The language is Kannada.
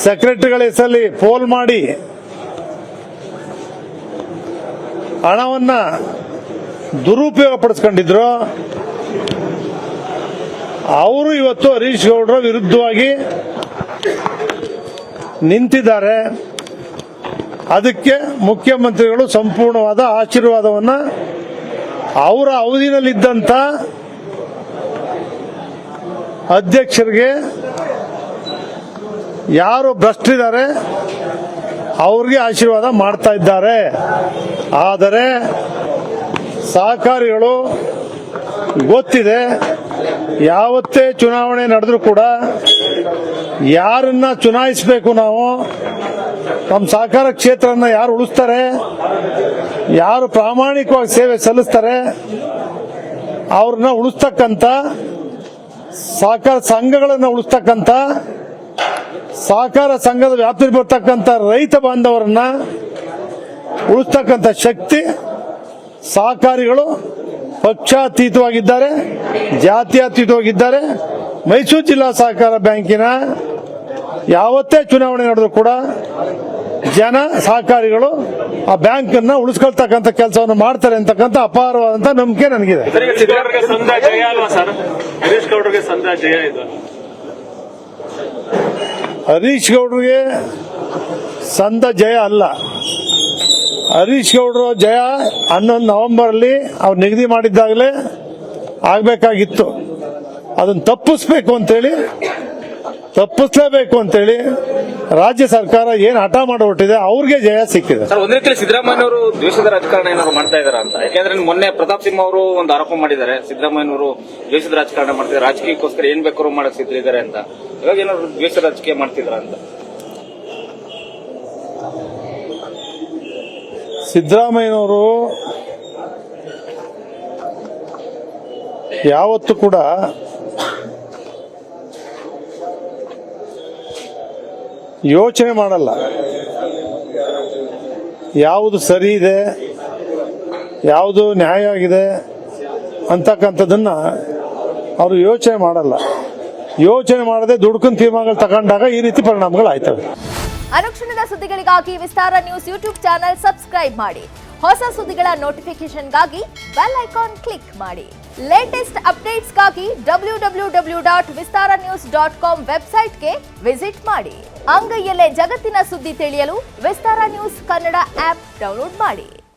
ಸೆಕ್ರೆಟರಿಗಳ ಹೆಸರಲ್ಲಿ ಪೋಲ್ ಮಾಡಿ ಹಣವನ್ನ ದುರುಪಯೋಗ ಪಡಿಸ್ಕೊಂಡಿದ್ರು. ಅವರು ಇವತ್ತು ಹರೀಶ್ ಗೌಡರ ವಿರುದ್ಧವಾಗಿ ನಿಂತಿದ್ದಾರೆ. ಅದಕ್ಕೆ ಮುಖ್ಯಮಂತ್ರಿಗಳು ಸಂಪೂರ್ಣವಾದ ಆಶೀರ್ವಾದವನ್ನ ಅವರ ಅವಧಿನಲ್ಲಿದ್ದಂತ ಅಧ್ಯಕ್ಷರಿಗೆ ಯಾರು ಭ್ರಷ್ಟರಿದ್ದಾರೆ ಅವ್ರಿಗೆ ಆಶೀರ್ವಾದ ಮಾಡ್ತಾ ಇದ್ದಾರೆ. ಆದರೆ ಸಹಕಾರಿಗಳು ಗೊತ್ತಿದೆ, ಯಾವತ್ತೇ ಚುನಾವಣೆ ನಡೆದ್ರೂ ಕೂಡ ಯಾರನ್ನ ಚುನಾಯಿಸಬೇಕು, ನಾವು ನಮ್ಮ ಸಹಕಾರ ಕ್ಷೇತ್ರನ ಯಾರು ಉಳಿಸ್ತಾರೆ, ಯಾರು ಪ್ರಾಮಾಣಿಕವಾಗಿ ಸೇವೆ ಸಲ್ಲಿಸ್ತಾರೆ ಅವ್ರನ್ನ ಉಳಿಸ್ತಕ್ಕಂಥ, ಸಹಕಾರ ಸಂಘಗಳನ್ನ ಉಳಿಸ್ತಕ್ಕಂಥ, ಸಹಕಾರ ಸಂಘದ ವ್ಯಾಪ್ತಿ ಬರ್ತಕ್ಕಂಥ ರೈತ ಬಾಂಧವರನ್ನ ಉಳಿಸ್ತಕ್ಕಂಥ ಶಕ್ತಿ ಸಹಕಾರಿಗಳು ಪಕ್ಷಾತೀತವಾಗಿದ್ದಾರೆ, ಜಾತ್ಯತೀತವಾಗಿದ್ದಾರೆ. ಮೈಸೂರು ಜಿಲ್ಲಾ ಸಹಕಾರ ಬ್ಯಾಂಕಿನ ಯಾವತ್ತೇ ಚುನಾವಣೆ ನಡೆದ್ರು ಕೂಡ ಜನ ಸಹಕಾರಿಗಳು ಆ ಬ್ಯಾಂಕ್ ಅನ್ನ ಉಳಿಸ್ಕೊಳ್ತಕ್ಕಂಥ ಕೆಲಸವನ್ನು ಮಾಡ್ತಾರೆ ಅಂತಕ್ಕಂಥ ಅಪಾರವಾದಂತ ನಂಬಿಕೆ ನನಗಿದೆ. ಹರೀಶ್ ಗೌಡ್ರಿಗೆ ಸಂದ ಜಯ ಅಲ್ಲ. ಹರೀಶ್ ಗೌಡರು ಜಯ 11 ನವೆಂಬರ್ ಅಲ್ಲಿ ಅವ್ರು ನಿಗದಿ ಮಾಡಿದ್ದಾಗಲೇ ಆಗ್ಬೇಕಾಗಿತ್ತು. ಅದನ್ನು ತಪ್ಪಿಸ್ಲೇಬೇಕು ಅಂತೇಳಿ ರಾಜ್ಯ ಸರ್ಕಾರ ಏನ್ ಹಠ ಮಾಡಿಬಿಟ್ಟಿದೆ, ಅವ್ರಿಗೆ ಜಯ ಸಿಕ್ಕಿದೆ. ಸರ್, ಒಂದ್ ರೀತಿಯಲ್ಲಿ ಸಿದ್ದರಾಮಯ್ಯವರು ದ್ವೇಷದ ರಾಜಕಾರಣ ಏನಾದ್ರು ಮಾಡ್ತಾ ಇದಾರ ಅಂತ. ಯಾಕಂದ್ರೆ ಮೊನ್ನೆ ಪ್ರತಾಪ್ ಸಿಂಹ ಅವರು ಒಂದು ಆರೋಪ ಮಾಡಿದ್ದಾರೆ, ಸಿದ್ದರಾಮಯ್ಯವರು ದ್ವೇಷದ ರಾಜಕಾರಣ ಮಾಡ್ತಿದ್ದಾರೆ, ರಾಜಕೀಯಕ್ಕೋಸ್ಕರ ಏನ್ ಬೇಕಾದ್ರೂ ಮಾಡಕ್ ಸಿದ್ಧರಿದ್ದಾರೆ ಅಂತ. ಇವಾಗ ಏನಾದ್ರು ದ್ವೇಷ ರಾಜಕೀಯ ಮಾಡ್ತಿದ್ರ ಅಂತ. ಸಿದ್ದರಾಮಯ್ಯನವರು ಯಾವತ್ತೂ ಕೂಡ ಯೋಚನೆ ಮಾಡಲ್ಲ, ಯಾವುದು ಸರಿ ಇದೆ, ಯಾವುದು ನ್ಯಾಯ ಆಗಿದೆ ಅಂತಕ್ಕಂಥದ್ದನ್ನ ಅವರು ಯೋಚನೆ ಮಾಡಲ್ಲ. ಯೋಚನೆ ಮಾಡದೆ ದುಡ್ಕೊಂಡು ತೀರ್ಮಾನಗಳು ತಗೊಂಡಾಗ ಈ ರೀತಿ ಪರಿಣಾಮಗಳು ಆಯ್ತವೆ. ಅನುಕ್ಷಣದ ಸುದ್ದಿಗಳಿಗಾಗಿ ವಿಸ್ತಾರ ನ್ಯೂಸ್ ಯೂಟ್ಯೂಬ್ ಚಾನೆಲ್ ಸಬ್ಸ್ಕ್ರೈಬ್ ಮಾಡಿ. ಹೊಸ ಸುದ್ದಿಗಳ ನೋಟಿಫಿಕೇಶನ್ಗಾಗಿ ಬೆಲ್ ಐಕಾನ್ ಕ್ಲಿಕ್ ಮಾಡಿ. ಲೇಟೆಸ್ಟ್ ಅಪ್ಡೇಟ್ಸ್ಗಾಗಿ www.vistaranews.com ವೆಬ್ಸೈಟ್ಗೆ ವಿಸಿಟ್ ಮಾಡಿ. ಅಂಗೈಯಲ್ಲೇ ಜಗತ್ತಿನ ಸುದ್ದಿ ತಿಳಿಯಲು ವಿಸ್ತಾರ ನ್ಯೂಸ್ ಕನ್ನಡ ಆಪ್ ಡೌನ್ಲೋಡ್ ಮಾಡಿ.